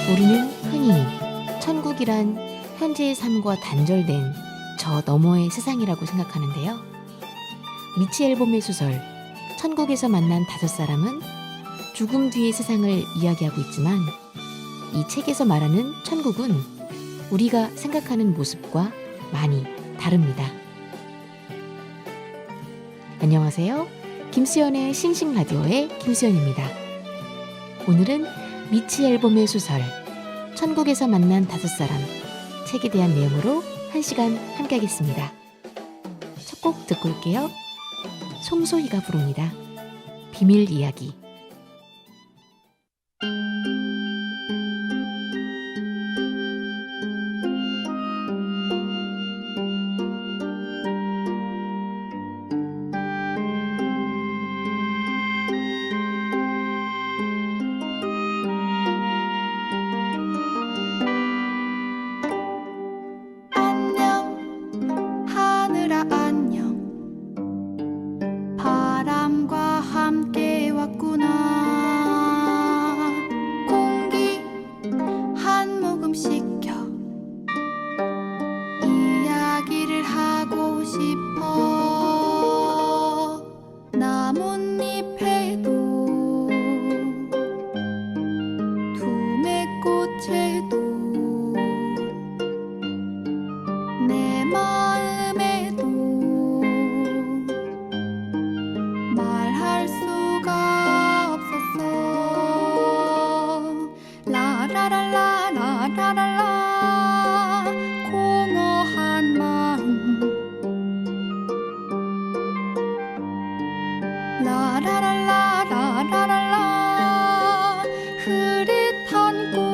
우리는 흔히 천국이란 현재의 삶과 단절된 저 너머의 세상이라고 생각하는데요. 미치 앨범의 소설 천국에서 만난 5사람은 죽음 뒤의 세상을 이야기하고 있지만 이 책에서 말하는 천국은 우리가 생각하는 모습과 많이 다릅니다. 안녕하세요. 김수연의 싱싱라디오의 김수연입니다. 오늘은 미치 앨범의 소설 천국에서 만난 5사람 책에 대한 내용으로 1시간 함께 하겠습니다. 첫 곡 듣고 올게요. 송소희가 부릅니다. 비밀 이야기. 흐릿한 꿈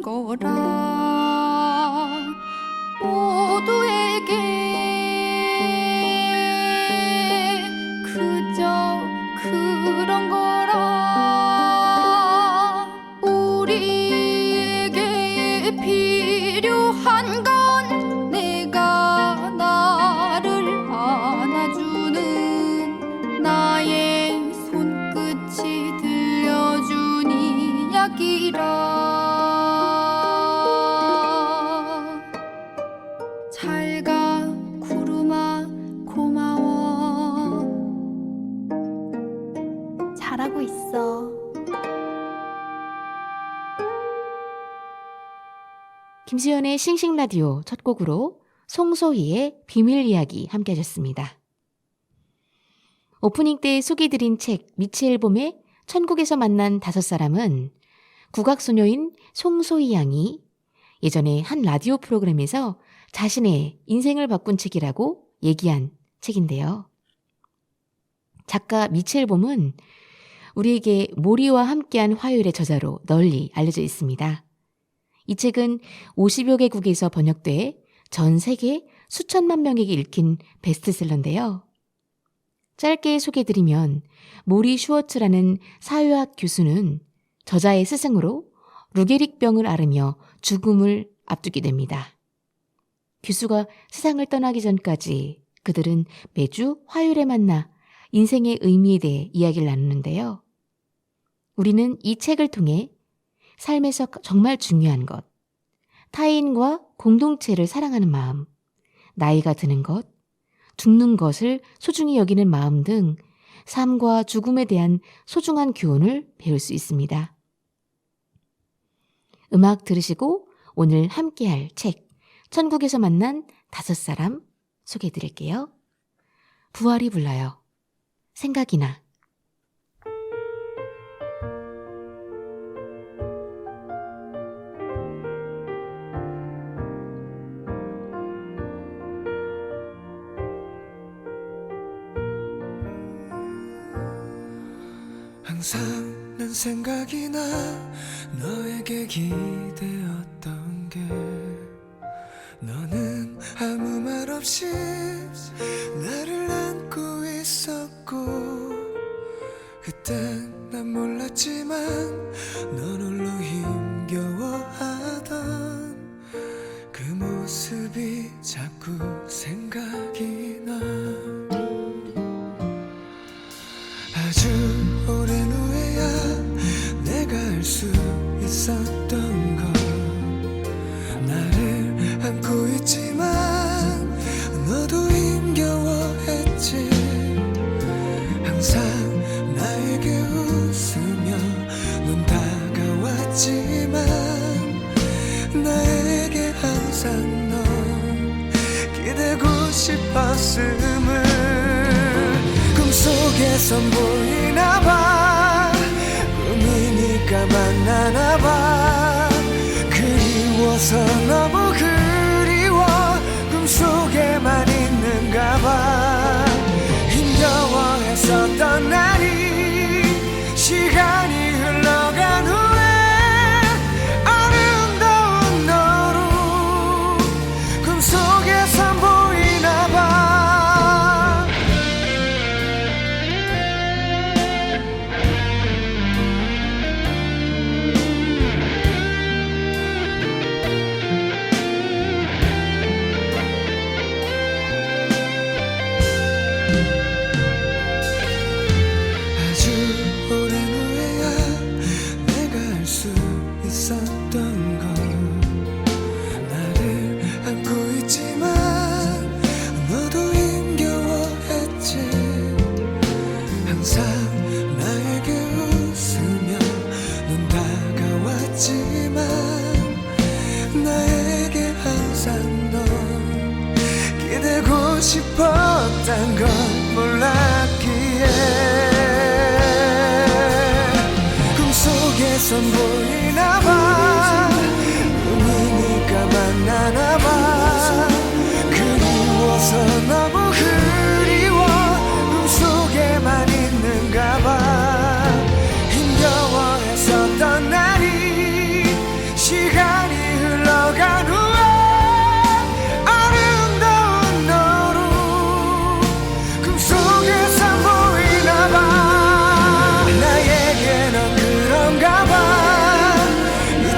거라 모두에게 김수현의 싱싱라디오 첫 곡으로 송소희의 비밀 이야기 함께 하셨습니다. 오프닝 때 소개해드린 책 미치 앨범의 천국에서 만난 다섯 사람은 국악소녀인 송소희 양이 예전에 한 라디오 프로그램에서 자신의 인생을 바꾼 책이라고 얘기한 책인데요. 작가 미치 앨범은 우리에게 모리와 함께한 화요일의 저자로 널리 알려져 있습니다. 이 책은 50여 개국에서 번역돼 전 세계 수천만 명에게 읽힌 베스트셀러인데요. 짧게 소개해드리면 모리 슈워츠라는 사회학 교수는 저자의 스승으로 루게릭병을 앓으며 죽음을 앞두게 됩니다. 교수가 세상을 떠나기 전까지 그들은 매주 화요일에 만나 인생의 의미에 대해 이야기를 나누는데요. 우리는 이 책을 통해 삶에서 정말 중요한 것, 타인과 공동체를 사랑하는 마음, 나이가 드는 것, 죽는 것을 소중히 여기는 마음 등 삶과 죽음에 대한 소중한 교훈을 배울 수 있습니다. 음악 들으시고 오늘 함께할 책, 천국에서 만난 다섯 사람 소개해드릴게요. 부활이 불러요. 생각이나. 항상 난 생각이 나 너에게 기대었던 게 너는 아무 말 없이 나를 안고 있었고 그땐 난 몰랐지만 넌 홀로 힘겨워하던 그 모습이 자꾸 생각이 나 아주 오랜 후에야 내가 알 수 있었던 건 나를 안고 있지만 너도 힘겨워했지 항상 나에게 웃으며 넌 다가왔지만 나에게 항상 넌 기대고 싶었음을 꿈속에선 보이나봐 꿈이니까 만나나봐 그리워서 너무 그리워 꿈속에만 있는가봐 힘겨워했었던 날이 시간이 흘러간 후에 아름다운 너로 꿈속에선 보이나봐 싶었단 걸 몰랐기에 꿈속에선 보이나봐 꿈이니까 만나나봐 그리워서 너무 그리워 꿈속에만 있는가봐 힘겨워했었던 날이 시간이 흘러간 후에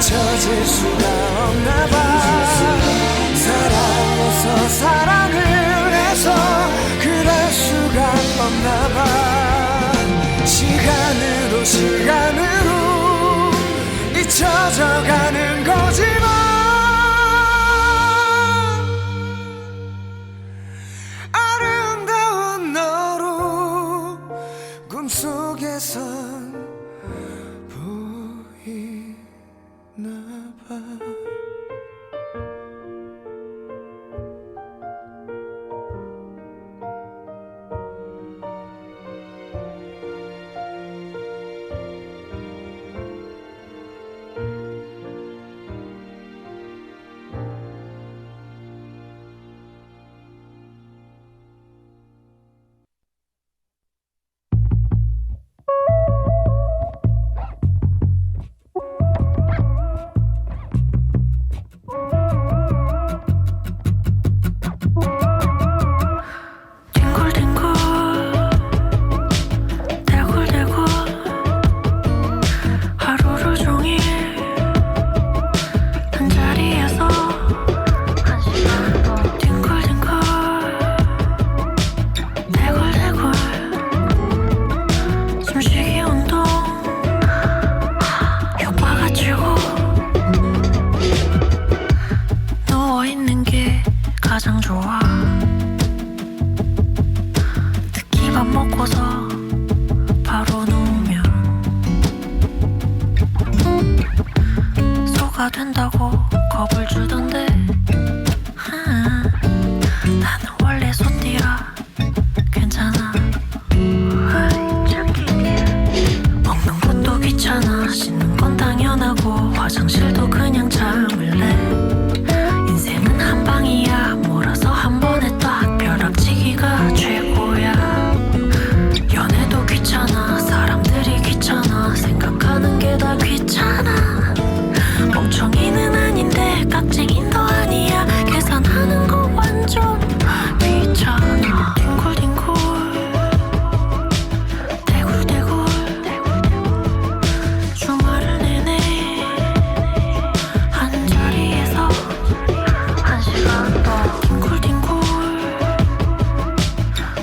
잊혀질 수가 없나봐 사랑해서 사랑을 해서 그럴 수가 없나봐 시간으로 잊혀져가는 거지만 아름다운 너로 꿈속에선 보이 나봐 한다고 겁을 주던데 나는 원래 소띠라 괜찮아. 먹는 것도 귀찮아. 씻는 건 당연하고 화장실도 그냥 참을래. 인생은 한 방이야. 몰아서 한 번에 딱 벼락치기가 최고야. 연애도 귀찮아. 사람들이 귀찮아. 생각하는 게 다 귀찮아. 멍청이는 아닌데 깍쟁이도 아니야. 계산하는 거 완전 귀찮아. 뒹굴뒹굴 대굴대굴 주말을 내내 한 자리에서 한 시간 더 뒹굴뒹굴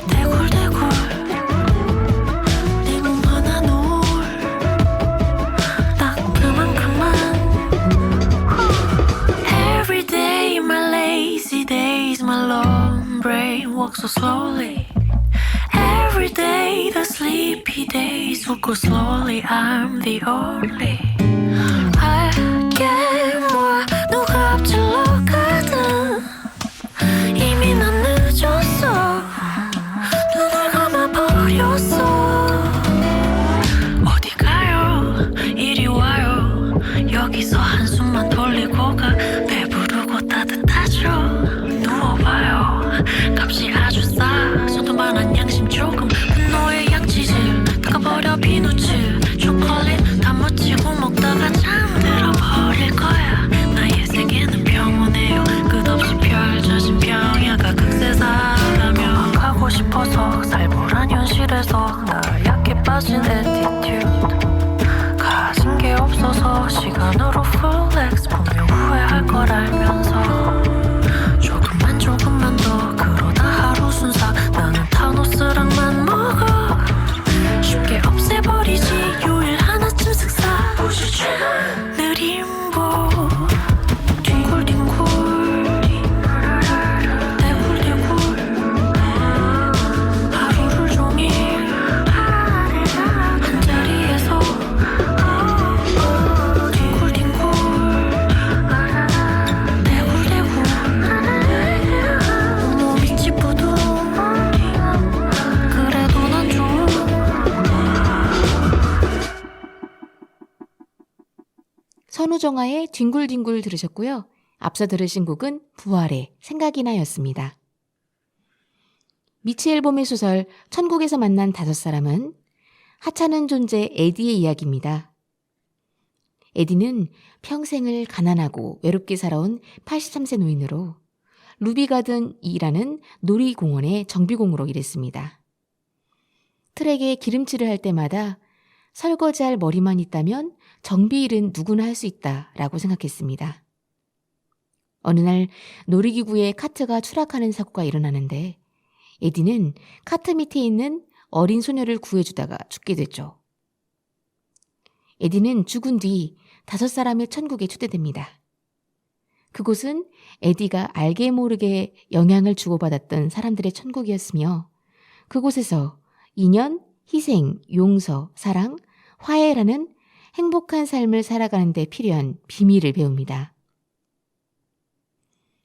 대굴대굴 내 몸 하나 놓을 딱 그만큼만. Every day my lazy days, my long brain walks so slowly. Every day the sleepy days will go slowly. I'm the only 알게 뭐야 누가 앞질러 가든 이미 난 늦었어. 눈을 감아버렸어. 어디 가요 이리 와요. 여기서 한숨만 돌리고 가. 배부르고 따뜻하죠. 누워봐요. 값이 아주 싸. 소두만한 양심 조금. 분노의 양치질 닦아버려 비누칠. 초콜릿 다 묻히고 먹다가 잠들어 버릴 거야. 나의 세계는 평온해요. 끝없이 펼쳐진 평야가 극세사라며 가고 싶어서 살벌한 현실에서 나 약해 빠진 attitude. 가진 게 없어서 시간으로 플렉스. 분명 후회할 걸 알면서 조금만 더 그러다 하루 순삭. 나는 타노스랑만 먹어. 쉽게 없애버리지 요일 하나쯤 슥싹. 느림보 뒹굴뒹굴 대굴대굴 하루를 종일 한 자리에서 뒹굴뒹굴 대굴대굴 몸이 찌뿌둥 그래도 난 좋아. 선우정아의 뒹굴뒹굴 들으셨고요. 앞서 들으신 곡은 부활의 생각이 나였습니다. 미치 앨범의 소설 천국에서 만난 다섯 사람은 하찮은 존재 에디의 이야기입니다. 에디는 평생을 가난하고 외롭게 살아온 83세 노인으로 루비가든이라는 놀이공원의 정비공으로 일했습니다. 트랙에 기름칠을 할 때마다 설거지할 머리만 있다면 정비 일은 누구나 할 수 있다라고 생각했습니다. 어느 날 놀이기구에 카트가 추락하는 사고가 일어나는데 에디는 카트 밑에 있는 어린 소녀를 구해주다가 죽게 됐죠. 에디는 죽은 뒤 다섯 사람의 천국에 초대됩니다. 그곳은 에디가 알게 모르게 영향을 주고받았던 사람들의 천국이었으며 그곳에서 인연, 희생, 용서, 사랑, 화해라는 행복한 삶을 살아가는 데 필요한 비밀을 배웁니다.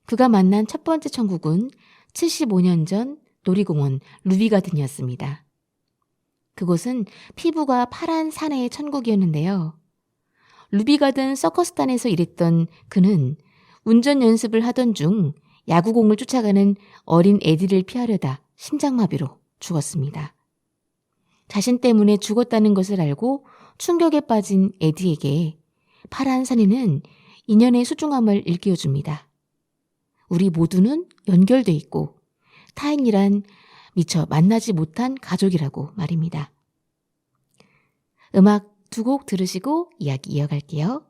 그가 만난 첫 번째 천국은 75년 전 놀이공원 루비가든이었습니다. 그곳은 피부가 파란 사내의 천국이었는데요. 루비가든 서커스단에서 일했던 그는 운전 연습을 하던 중 야구공을 쫓아가는 어린 에디를 피하려다 심장마비로 죽었습니다. 자신 때문에 죽었다는 것을 알고 충격에 빠진 에디에게 파란 사내는 인연의 소중함을 일깨워줍니다. 우리 모두는 연결돼 있고 타인이란 미처 만나지 못한 가족이라고 말입니다. 음악 두 곡 들으시고 이야기 이어갈게요.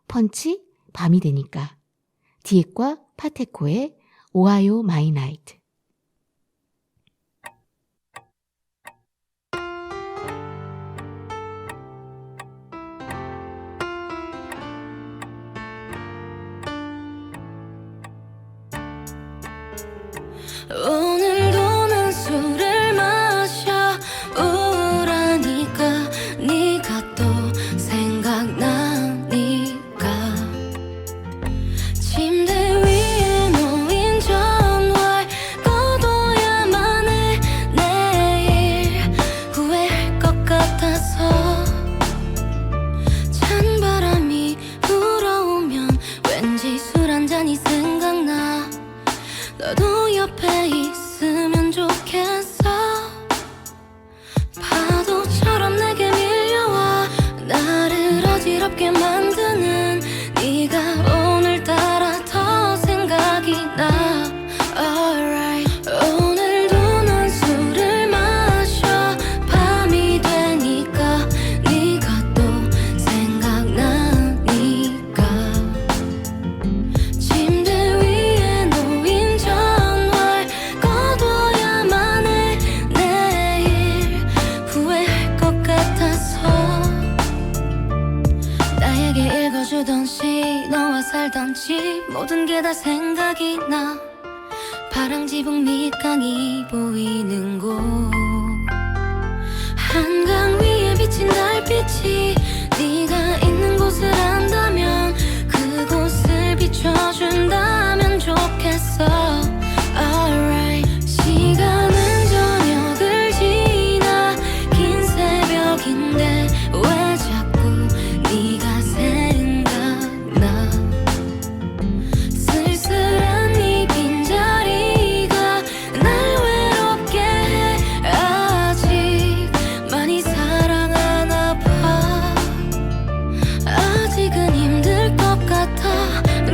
펀치, 밤이 되니까. 디엣과 파테코의 오하이오 마이 나이트. 오늘도 난 술을 마셔. 우울하니까 네가 또 생각나니까 살던지 모든 게 다 생각이 나. 파랑 지붕 밑강이 보이는 곳, 한강 위에 비친 달빛이 네가 있는 곳을 안다면 그곳을 비춰준다면 좋겠어. Alright. 시간은 저녁을 지나 긴 새벽인데 왜 자꾸 네가 생각나. 쓸쓸한 이 빈자리가 날 외롭게 해. 아직 많이 사랑하나 봐. 아직은 힘들 것 같아.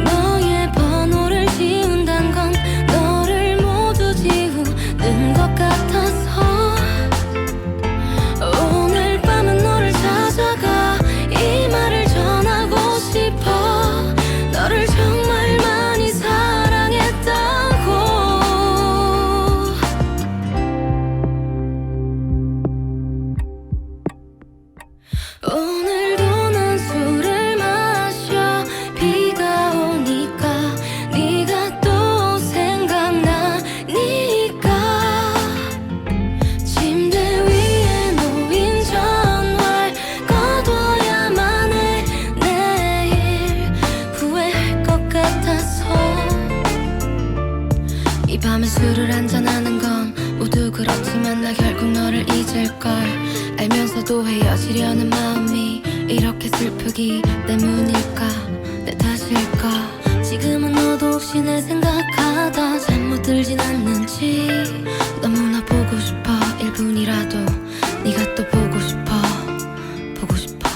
너의 번호를 지운단 건 너를 모두 지우는 것 같아서 오늘 밤은 너를 찾아가 이 말을 전하고 싶어. 너를 정말 많이 사랑했다고. 오늘도 난 술을 마셔. 비가 오니까 네가 또 생각나니까. 침대 위에 놓인 전화를 꺼둬야만 해. 내일 후회할 것 같아서. 이 밤에 술을 한잔하는 건 모두 그렇지만 나 결국 너를 잊을걸 알면서도 헤어지려는 마음이 이렇게 슬프기 때문일까. 내 탓일까. 지금은 너도 혹시 내 생각하다 잠 못 들진 않는지 너무나 보고 싶어. 1분이라도 네가 또 보고 싶어. 보고 싶어.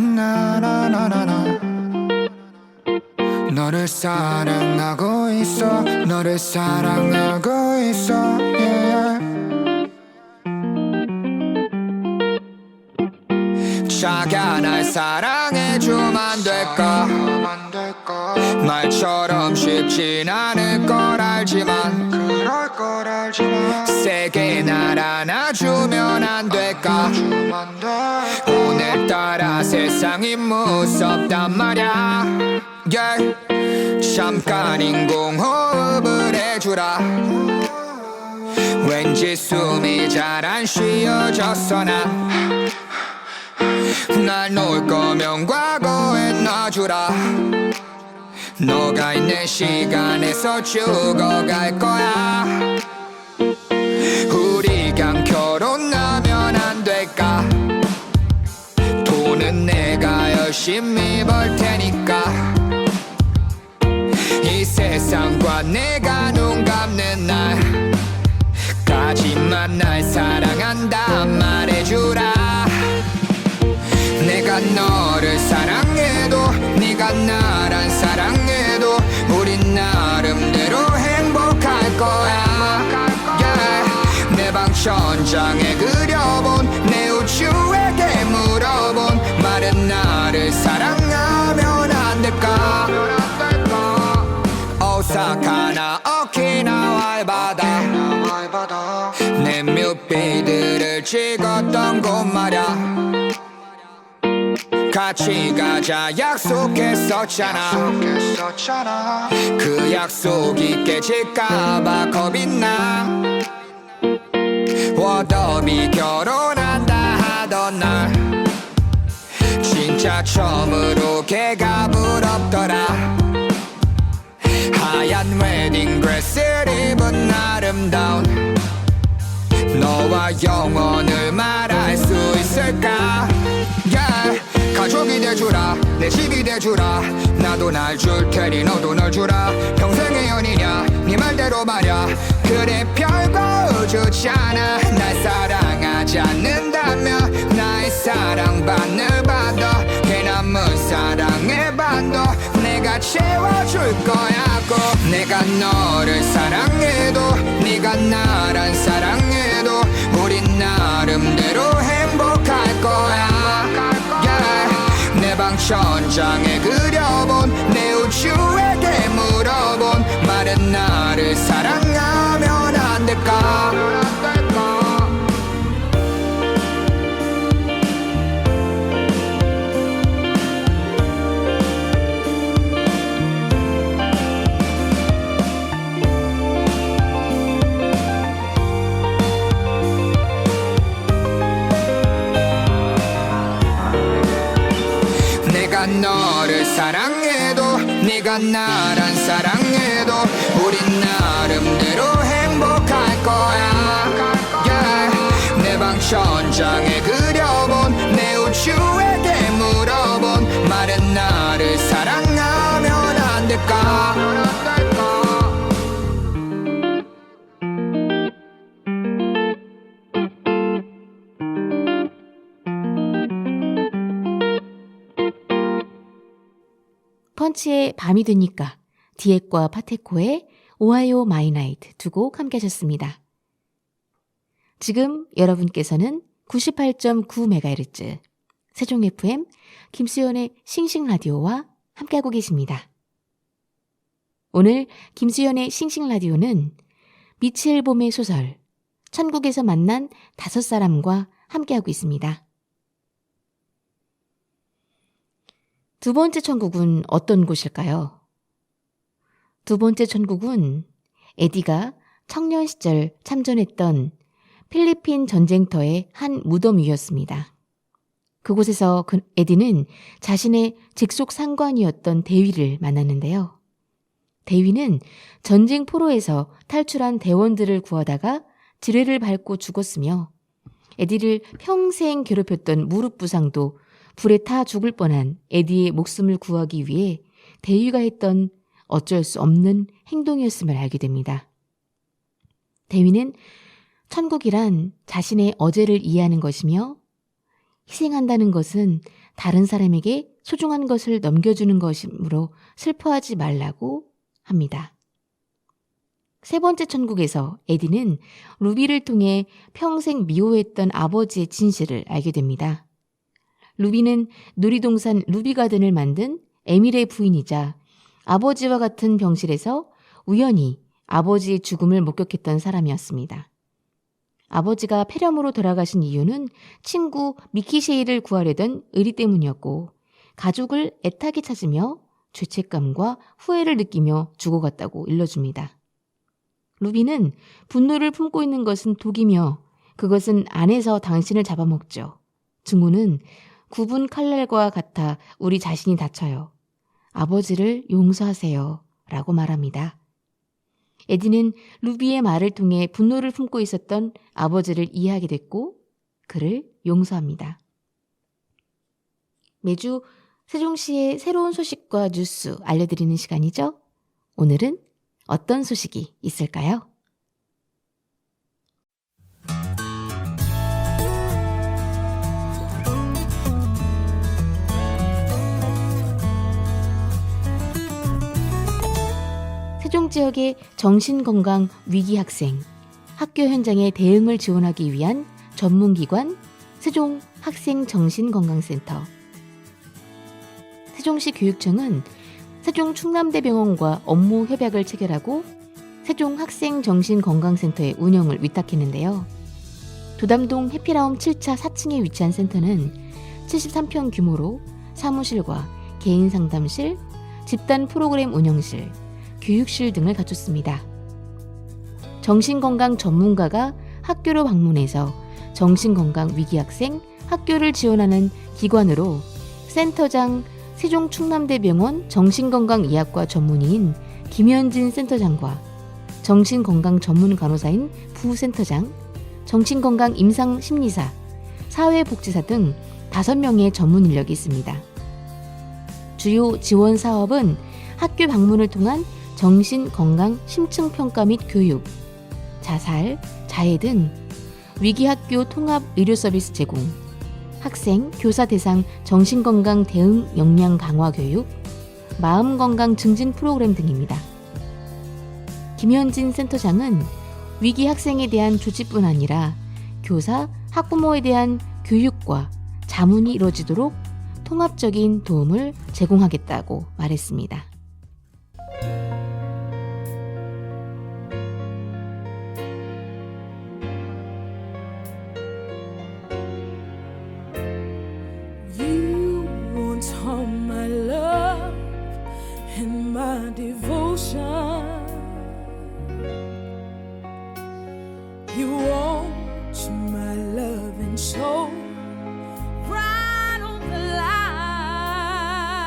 나나나나나나나나나나 너를 사랑하고 있어. 너를 사랑하고 있어. yeah. 자기야 날 사랑해주면 안 될까. 말처럼 쉽진 않을 걸 알지만 그럴 걸 알지만 세게 날 안아주면 안 될까. 오늘따라 세상이 무섭단 말야. yeah. 잠깐 인공호흡을 해주라. 왠지 숨이 잘 안 쉬어졌어. 날 놓을 거면 과거에 놔주라. 너가 있는 시간에서 죽어갈 거야. 우리 그냥 결혼하면 안 될까. 돈은 내가 열심히 벌 테니까. 이 세상과 내가 눈 감는 날까지만 날 사랑한다 말해주라. 내가 너를 사랑해도 네가 날 안 사랑해도 우린 나름대로 행복할 거야. yeah. 내 방 천장에 그려본 내 우주에게 물어본 말은 나를 사랑하면 안 될까. 오사카나 오키나와의 바다 내 뮤비들을 찍었던 곳 말야. 같이 가자 약속했었잖아. 그 약속이 깨질까봐 겁이 나. 워더비 결혼한다 하던 날 진짜 처음으로 걔가 부럽더라. 하얀 웨딩드레스를 입은 아름다운 너와 영원을 말할 수 있을까. yeah. 가족이 돼주라. 내 집이 돼주라. 나도 날 줄 테니 너도 널 주라. 평생의 연이냐 네 말대로 말야. 그래 별거 좋잖아. 날 사랑하지 않는다면 나의 사랑반을 받아. 해남은 사랑의 반도 내가 채워줄 거야고. 내가 너를 사랑해도 네가 날 안 사랑해도 우린 나름대로 행복할 거야. yeah. 내 방 천장에 그려본 내 우주에게 물어본 말은 나를 사랑하면 내가 너를 사랑해도 네가 나란 사랑해도 우린 나름대로 행복할 거야 yeah. 내 방 천장에 그려본 내 우주에게 물어본 말은 나를 사랑하면 안 될까 펀치의 밤이 되니까, 디엣과 파테코의 오하이오 마이 나이트 두 곡 함께 하셨습니다. 지금 여러분께서는 98.9MHz 세종 FM 김수연의 싱싱라디오와 함께하고 계십니다. 오늘 김수연의 싱싱라디오는 미칠 봄의 소설 천국에서 만난 다섯 사람과 함께하고 있습니다. 두 번째 천국은 어떤 곳일까요? 두 번째 천국은 에디가 청년 시절 참전했던 필리핀 전쟁터의 한 무덤 위였습니다. 그곳에서 에디는 자신의 직속 상관이었던 대위를 만났는데요. 대위는 전쟁 포로에서 탈출한 대원들을 구하다가 지뢰를 밟고 죽었으며 에디를 평생 괴롭혔던 무릎 부상도 불에 타 죽을 뻔한 에디의 목숨을 구하기 위해 대위가 했던 어쩔 수 없는 행동이었음을 알게 됩니다. 대위는 천국이란 자신의 어제를 이해하는 것이며 희생한다는 것은 다른 사람에게 소중한 것을 넘겨주는 것이므로 슬퍼하지 말라고 합니다. 세 번째 천국에서 에디는 루비를 통해 평생 미워했던 아버지의 진실을 알게 됩니다. 루비는 놀이동산 루비가든을 만든 에밀의 부인이자 아버지와 같은 병실에서 우연히 아버지의 죽음을 목격했던 사람이었습니다. 아버지가 폐렴으로 돌아가신 이유는 친구 미키셰이를 구하려던 의리 때문이었고 가족을 애타게 찾으며 죄책감과 후회를 느끼며 죽어갔다고 일러줍니다. 루비는 분노를 품고 있는 것은 독이며 그것은 안에서 당신을 잡아먹죠. 증오는 굽은 칼날과 같아 우리 자신이 다쳐요. 아버지를 용서하세요. 라고 말합니다. 에디는 루비의 말을 통해 분노를 품고 있었던 아버지를 이해하게 됐고 그를 용서합니다. 매주 세종시의 새로운 소식과 뉴스 알려드리는 시간이죠. 오늘은 어떤 소식이 있을까요? 세종 지역의 정신건강 위기 학생, 학교 현장의 대응을 지원하기 위한 전문기관 세종 학생정신건강센터. 세종시 교육청은 세종 충남대병원과 업무 협약을 체결하고 세종 학생정신건강센터의 운영을 위탁했는데요. 도담동 해피라움 7차 4층에 위치한 센터는 73평 규모로 사무실과 개인 상담실, 집단 프로그램 운영실, 교육실 등을 갖췄습니다. 정신건강 전문가가 학교로 방문해서 정신건강 위기학생 학교를 지원하는 기관으로 센터장 세종 충남대병원 정신건강의학과 전문의인 김현진 센터장과 정신건강 전문 간호사인 부센터장, 정신건강 임상심리사, 사회복지사 등 5명의 전문 인력이 있습니다. 주요 지원 사업은 학교 방문을 통한 정신건강 심층평가 및 교육, 자살, 자해 등 위기학교 통합 의료 서비스 제공, 학생, 교사 대상 정신건강 대응 역량 강화 교육, 마음건강 증진 프로그램 등입니다. 김현진 센터장은 위기 학생에 대한 조치뿐 아니라 교사, 학부모에 대한 교육과 자문이 이루어지도록 통합적인 도움을 제공하겠다고 말했습니다. You want all my love and my devotion. You want my love and soul right on the line.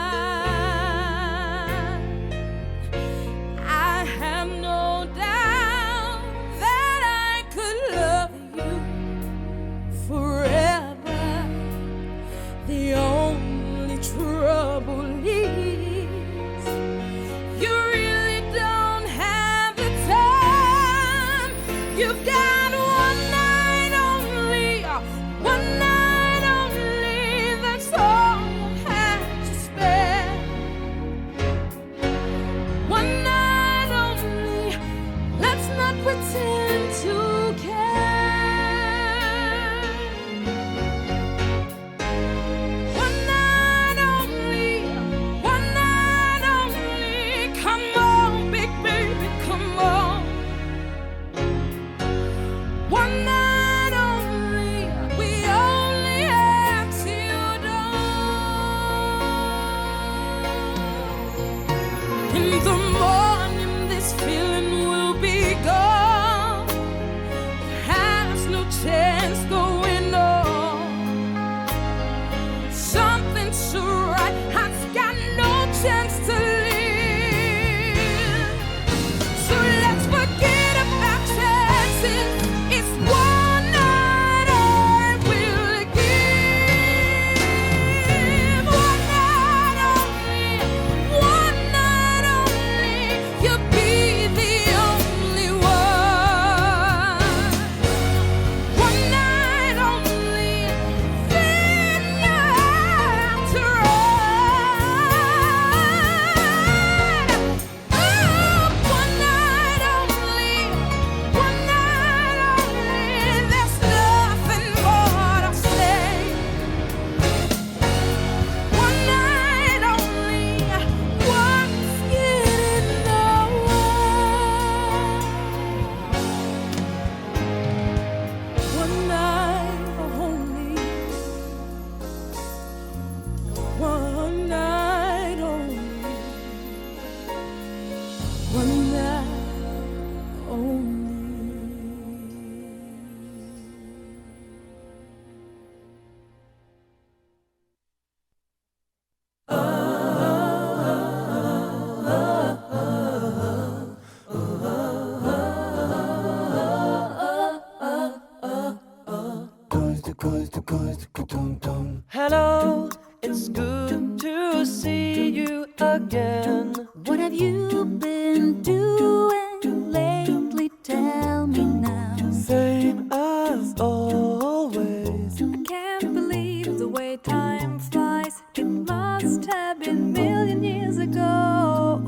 Hello, it's good to see you again. What have you been doing lately? Tell me now. Same as always. I can't believe the way time flies. It must have been million years ago.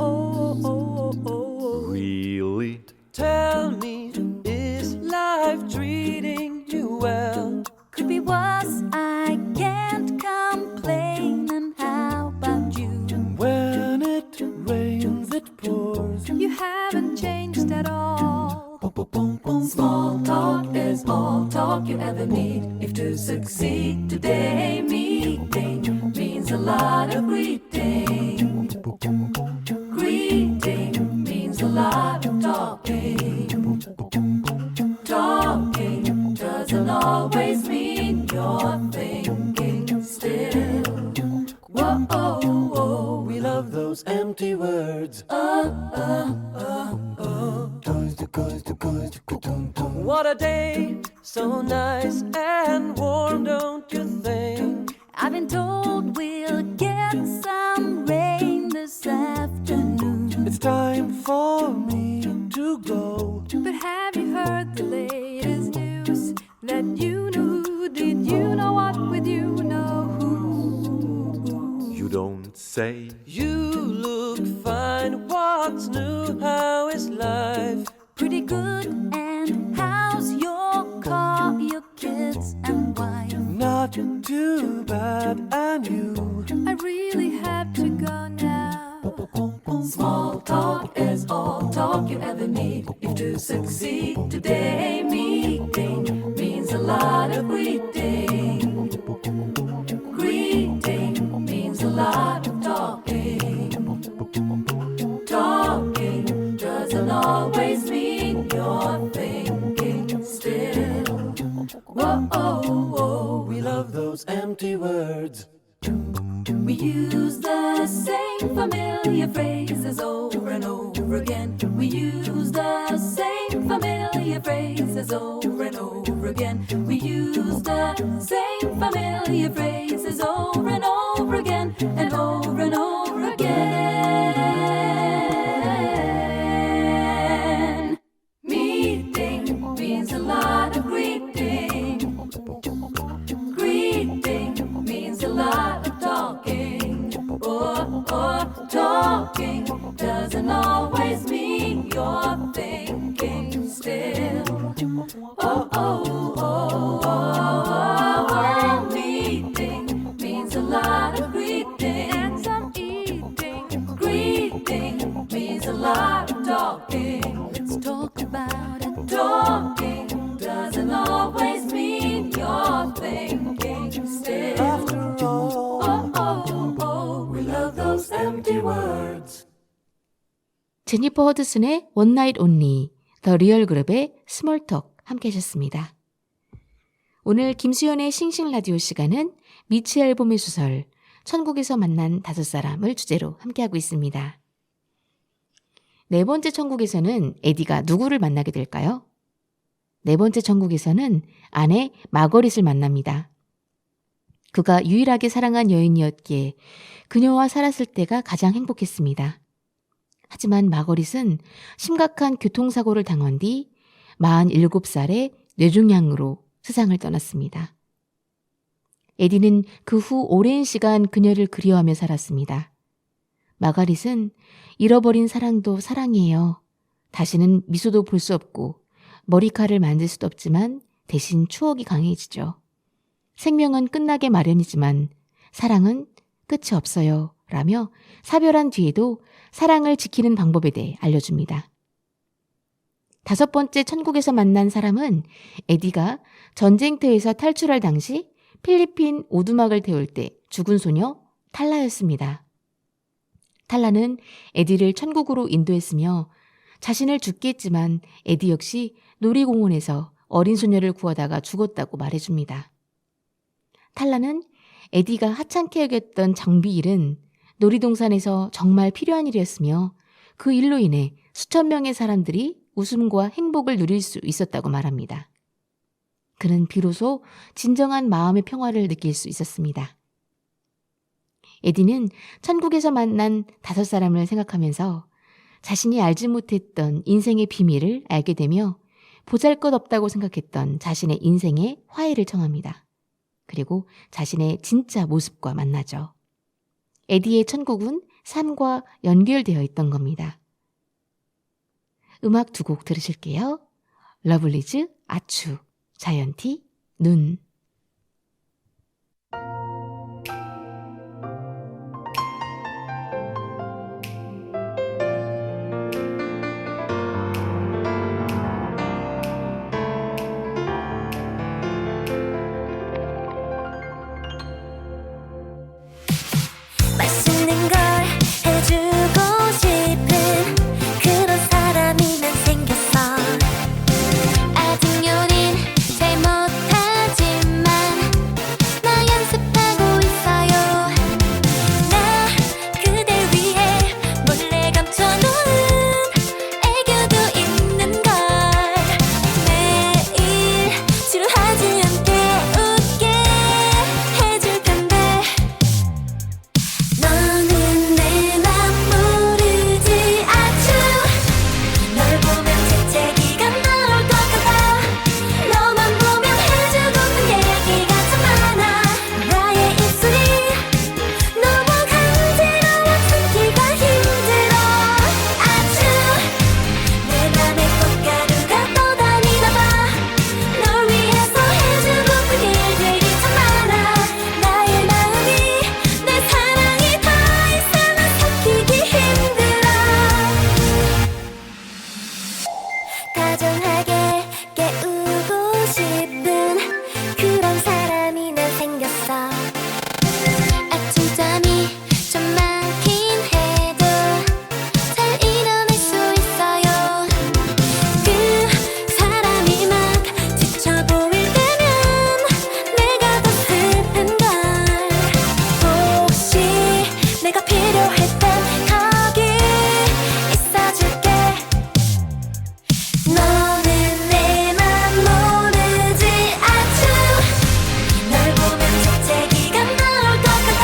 Really? Tell me, is life treating you well? Could be worse, I can't complain. And how about you? When it rains, it pours. You haven't changed at all. Small talk is all talk you ever need. If to succeed today, meeting means a lot of greeting. Greeting means a lot of talking. Talking doesn't always mean you're thinking still. Whoa, oh, oh. We love those empty words. What a day, so nice and warm, don't you think? I've been told we'll get some rain this afternoon. It's time for me to go. But have you heard the latest news? That you knew who? Did you know what? With you know who? You don't say. You look fine, what's new, how is life? Pretty good, and how's your car, your kids and wife? Not too bad, and you? I really have to go now. Small talk is all talk you ever need. If to succeed today, meeting means a lot of greeting. Greeting means a lot of talking. Talking doesn't always mean you're thinking still. Whoa, oh, oh. We love those empty words. We use the same familiar phrases over and over again. We use the same familiar phrases over and over again. We use the same familiar phrases over and over again and over and over again. Meeting means a lot of greeting. Greeting means a lot of talking. Talking doesn't always mean you're thinking still. Meeting means a lot of greeting. And some eating. Greeting means a lot of talking. Let's talk about it. Talking doesn't always mean you're thinking still. After all, We love those empty words. 제니퍼 허드슨의 One Night Only, 더 리얼 그룹의 스몰톡 함께 하셨습니다. 오늘 김수연의 싱싱 라디오 시간은 미치 앨범의 소설 천국에서 만난 다섯 사람을 주제로 함께하고 있습니다. 네 번째 천국에서는 에디가 누구를 만나게 될까요? 네 번째 천국에서는 아내 마거릿을 만납니다. 그가 유일하게 사랑한 여인이었기에 그녀와 살았을 때가 가장 행복했습니다. 하지만 마거릿은 심각한 교통사고를 당한 뒤 47살에 뇌종양으로 세상을 떠났습니다. 에디는 그 후 오랜 시간 그녀를 그리워하며 살았습니다. 마가릿은 잃어버린 사랑도 사랑이에요. 다시는 미소도 볼 수 없고 머리카락을 만질 수도 없지만 대신 추억이 강해지죠. 생명은 끝나게 마련이지만 사랑은 끝이 없어요. 라며 사별한 뒤에도 사랑을 지키는 방법에 대해 알려줍니다. 다섯 번째 천국에서 만난 사람은 에디가 전쟁터에서 탈출할 당시 필리핀 오두막을 태울 때 죽은 소녀 탈라였습니다. 탈라는 에디를 천국으로 인도했으며 자신을 죽게 했지만 에디 역시 놀이공원에서 어린 소녀를 구하다가 죽었다고 말해줍니다. 탈라는 에디가 하찮게 여겼던 장비 일은 놀이동산에서 정말 필요한 일이었으며 그 일로 인해 수천 명의 사람들이 웃음과 행복을 누릴 수 있었다고 말합니다. 그는 비로소 진정한 마음의 평화를 느낄 수 있었습니다. 에디는 천국에서 만난 5사람을 생각하면서 자신이 알지 못했던 인생의 비밀을 알게 되며 보잘것없다고 생각했던 자신의 인생의 화해를 청합니다. 그리고 자신의 진짜 모습과 만나죠. 에디의 천국은 삶과 연결되어 있던 겁니다. 음악 2곡 들으실게요. 러블리즈, 아추, 자이언티, 눈. 맛있는 걸 해주고 싶은 그런 사람이 난 생겼어. 아직 요린 잘 못하지만 나 연습하고 있어요. 나 그댈 위해 몰래 감춰놓은 애교도 있는 걸. 매일 지루하지 않게 웃게 해줄 텐데 너는 내 맘 모르지. 아추 널 보면 재채기가 나올 것 같아. 너만 보면 해주고픈 얘기가 참 많아. 나의 입술이 너무 간지러워 참기가 힘들어. 아추 내 맘에 꽃가루가 떠다니나봐. 널 위해서 해주고픈 일들이 참 많아. 나의 마음이 내 사랑이 더 이상은 삼키기 힘들어. 다정하게 깨우고 싶은 그런 사람이 난 생겼어. 아침잠이 좀 많긴 해도 잘 일어날 수 있어요. 그 사람이 막 지쳐 보일 때면 내가 더 슬픈 걸. 혹시 내가 필요할 땐 거기 있어줄게. 너는 내 맘 모르지. 아추 널 보면 재채기가 나올 것 같아.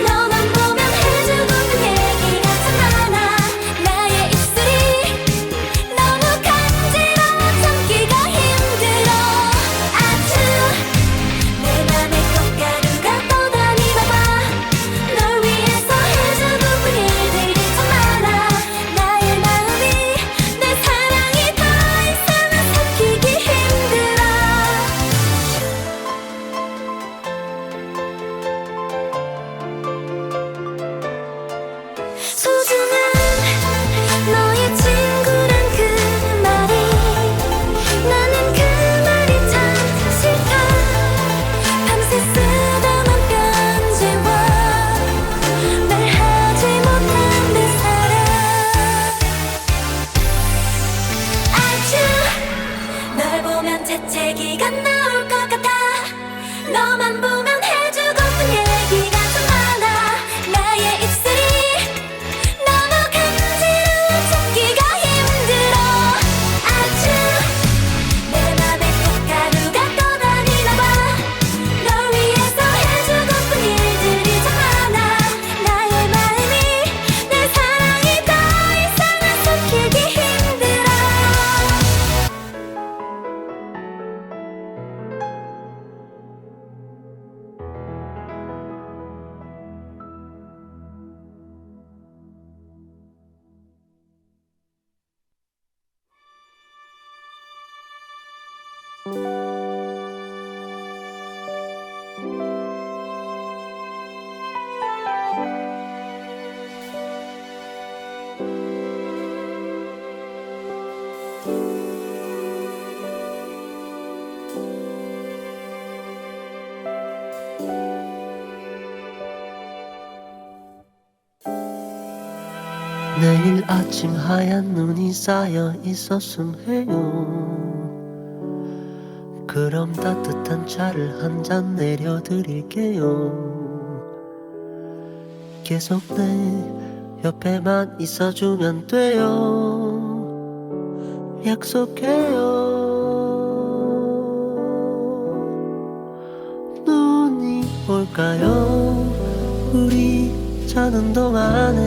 너만 보면 해주고픈 얘기가 참 많아. 나의 입술이 너무 간지러워 참기가 힘들어. 아추 내 맘에 꽃가루가 떠다니나봐. 널 위해서 해주고픈 일들이 참 많아. 나의 마음이 내 사랑이 더 이상은 삼키기 힘들어. 소중한 너의 친구란 그 말이 나는 그 말이 참 싫다. 밤새 쓰다만 편지와 말하지 못한 내 사랑. 아추 널 보면 재채기가 나올 것 같아. 너만 보면 해주고픈 얘기가 참 많아. 나의 입술이 너무 간지러워 참기가 힘들어. 아추 내 맘에 꽃가루가 떠다니나봐. 널 위해서 해주고픈 일들이 참 많아. 나의 마음이 내 사랑이 더 이상은 삼키기 힘들어. 내일 아침 하얀 눈이 쌓여 있었음 해요. 그럼 따뜻한 차를 한 잔 내려드릴게요. 계속 내 옆에만 있어주면 돼요. 약속해요. 올까요? 우리 자는 동안에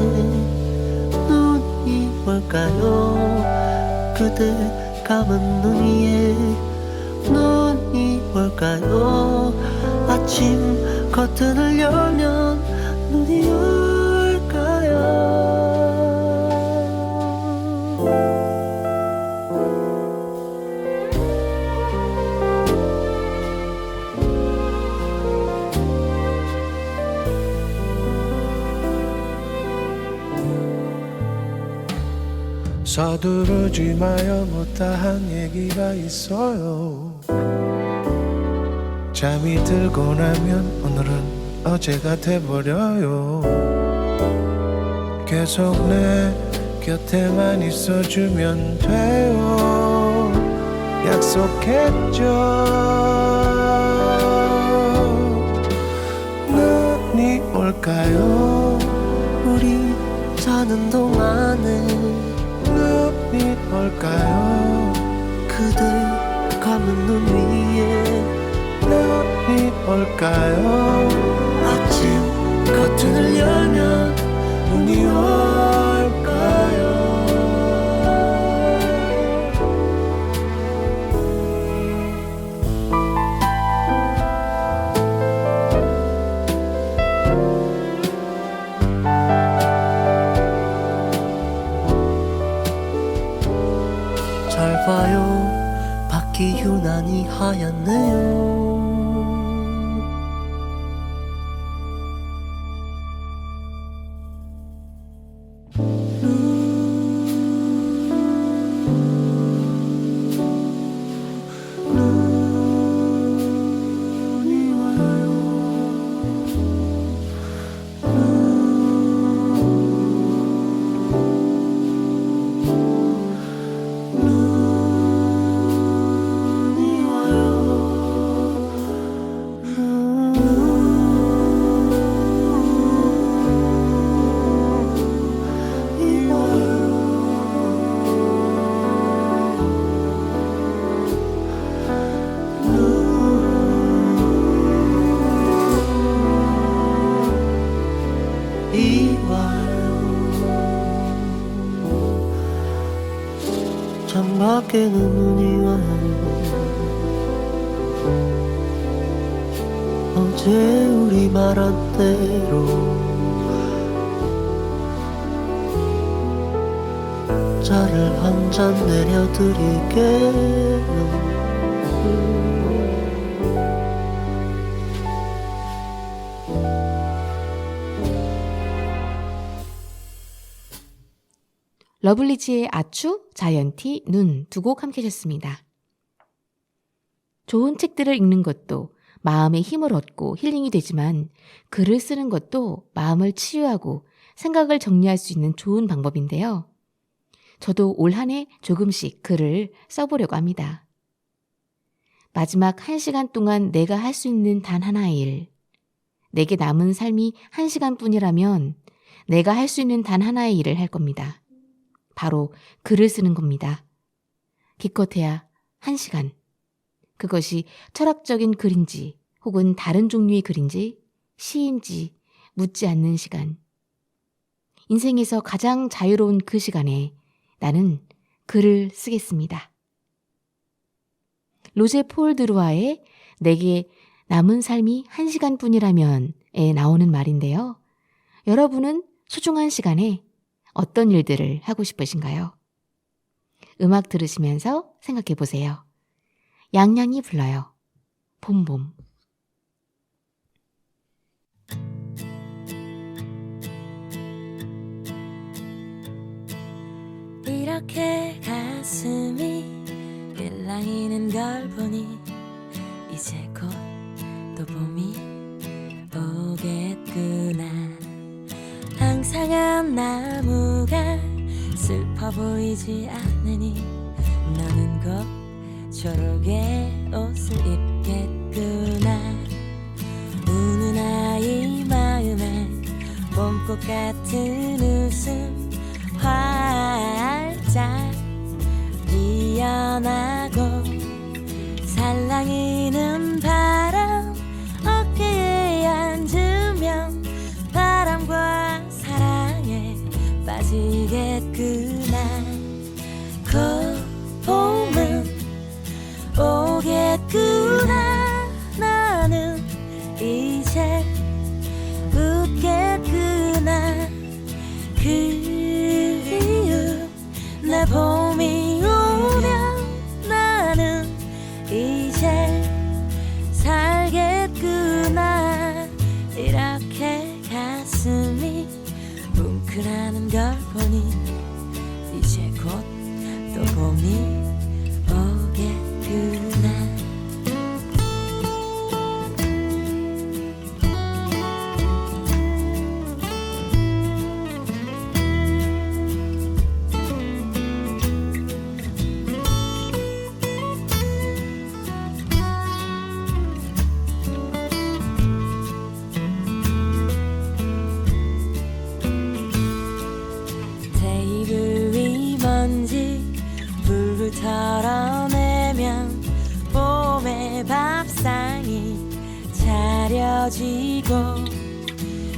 눈이 올까요? 그대 감은 눈 위에 눈이 올까요? 아침 커튼을 열면 눈이 올까요? 서두르지 마요 못다한 얘기가 있어요. 잠이 들고 나면 오늘은 어제가 돼버려요. 계속 내 곁에만 있어주면 돼요. 약속했죠. 눈이 올까요? 우리 자는 동안에 눈이 올까요? 그대 감은 눈 위에 눈이 올까요? 아침 커튼을 열면 눈이 올까요? 잘 봐요 밖이 유난히 하얗네요. 눈이 와요. 눈이 창밖에는 눈이 와요. 어제 우리 말한 대로 차를 한 잔 내려드릴게요. 러블리즈의 아추, 자이언티, 눈 두 곡 함께 하셨습니다. 좋은 책들을 읽는 것도 마음의 힘을 얻고 힐링이 되지만 글을 쓰는 것도 마음을 치유하고 생각을 정리할 수 있는 좋은 방법인데요. 저도 올 한 해 조금씩 글을 써보려고 합니다. 마지막 1시간 동안 내가 할 수 있는 단 하나의 일, 내게 남은 삶이 1시간뿐이라면 내가 할 수 있는 단 하나의 일을 할 겁니다. 바로 글을 쓰는 겁니다. 기껏해야 1시간. 그것이 철학적인 글인지 혹은 다른 종류의 글인지 시인지 묻지 않는 시간. 인생에서 가장 자유로운 그 시간에 나는 글을 쓰겠습니다. 로제 폴 드루아의 내게 남은 삶이 1시간뿐이라면에 나오는 말인데요. 여러분은 소중한 시간에 어떤 일들을 하고 싶으신가요? 음악 들으시면서 생각해 보세요. 양양이 불러요. 봄봄. 이렇게 가슴이 일랑이는 걸 보니 이제 곧 또 봄이 오겠구나. 항상한 나무가 슬퍼 보이지 않으니 너는 곧 초록의 옷을 입겠구나. 우는 아이 마음에 봄꽃 같은 웃음 활짝 피어나고 살랑이는 바람 어깨에 지겠구나 봄은 오겠구나 나는 이제 웃겠구나 그리운 내 봄이 오면 나는 이제 살겠구나 이렇게 가슴이 뭉클하는 걸 보니 이제 곧 또 봄이 오겠구나 테이블 위 먼지 불을 털어내면 봄의 밥상이 차려지고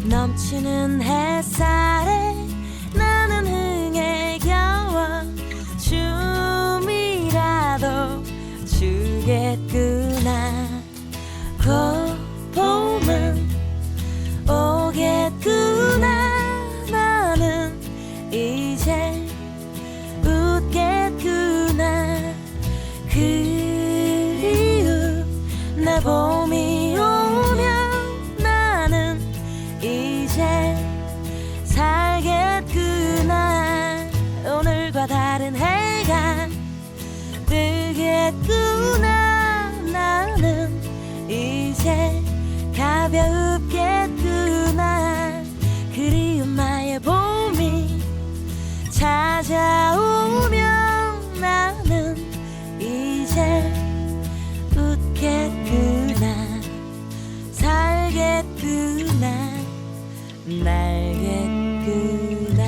넘치는 햇살에 나는 흥에 겨워 춤이라도 추겠구나 봄은 오겠구나 나는 이제 웃겠구나 그리운 내 봄이 오면 나는 이제 살겠구나 오늘과 다른 해가 뜨겠구나 나는 이제 가볍겠구나 그리운 나의 봄이 찾아오면 나는 이제 웃겠구나 살겠구나 날겠구나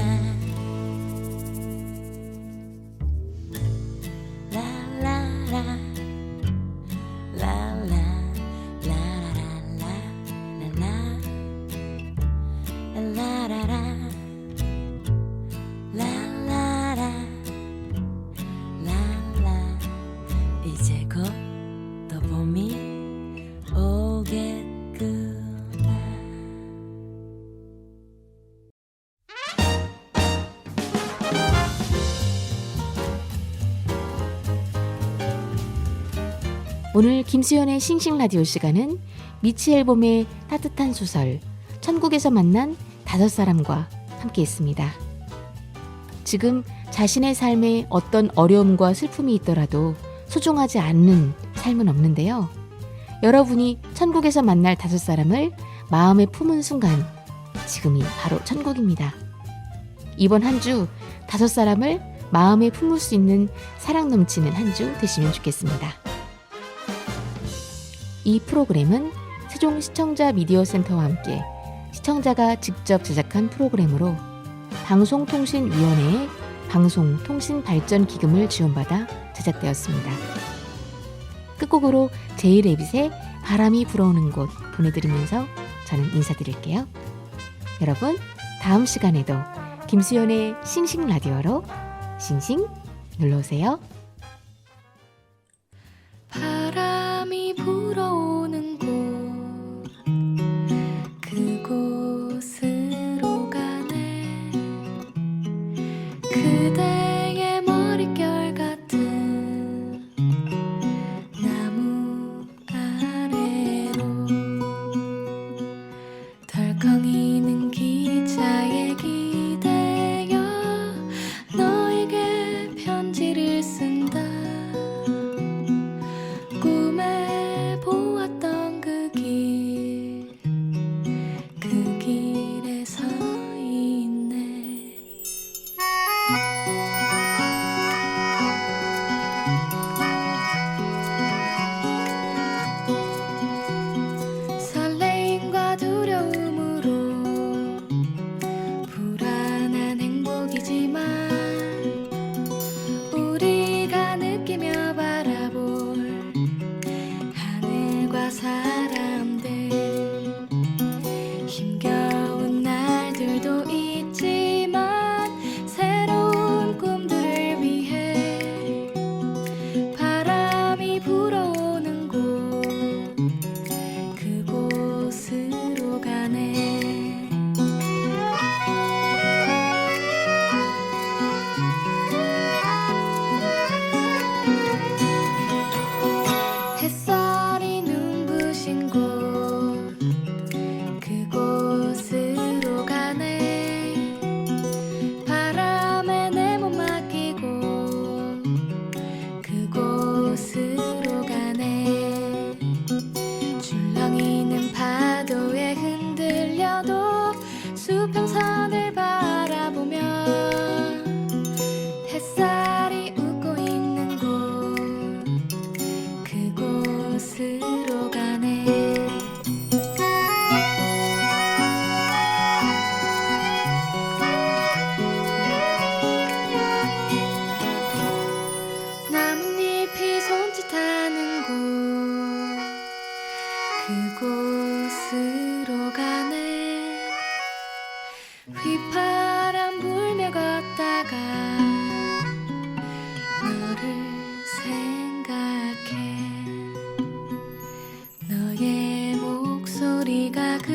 라라라 라라 라라라라 라라라 라라라 라라 이제 곧 또 봄이 오겠구나 오늘 김수현의 싱싱라디오 시간은 미치 앨범의 따뜻한 소설 천국에서 만난 다섯 사람과 함께했습니다. 지금 자신의 삶에 어떤 어려움과 슬픔이 있더라도 소중하지 않는 삶은 없는데요. 여러분이 천국에서 만날 다섯 사람을 마음에 품은 순간 지금이 바로 천국입니다. 이번 한 주 다섯 사람을 마음에 품을 수 있는 사랑 넘치는 한 주 되시면 좋겠습니다. 이 프로그램은 세종 시청자 미디어 센터와 함께 시청자가 직접 제작한 프로그램으로 방송통신위원회의 방송통신발전기금을 지원받아 제작되었습니다. 끝곡으로 제이레빗의 바람이 불어오는 곳 보내드리면서 저는 인사드릴게요. 여러분, 다음 시간에도 김수현의 싱싱라디오로 싱싱 눌러오세요. 바람이 불어오는 곳 그곳으로 가네 그대의 머릿결 같은 나무 아래로 덜컹이는 기차에 기대어 너에게 편지를 쓴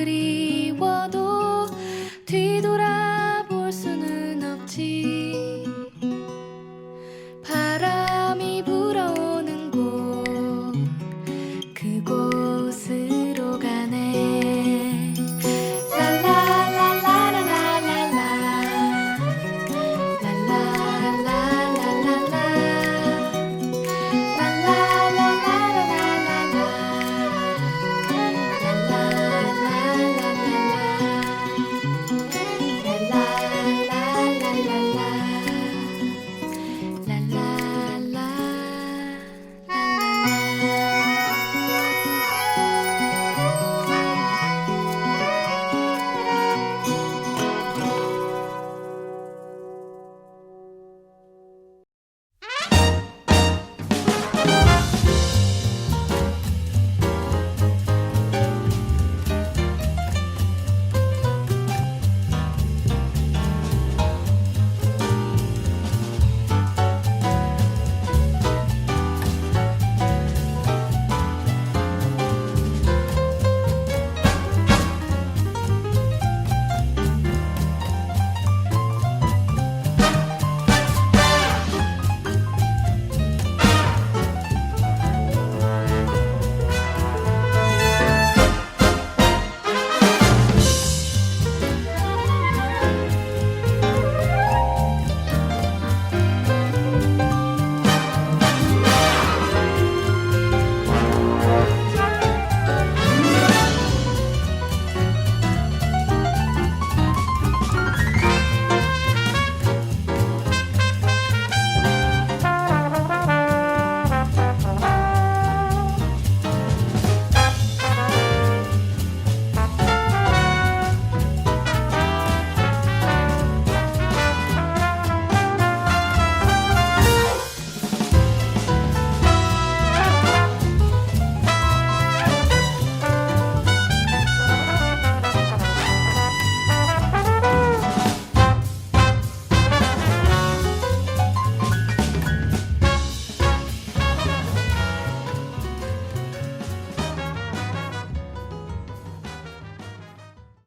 그리워도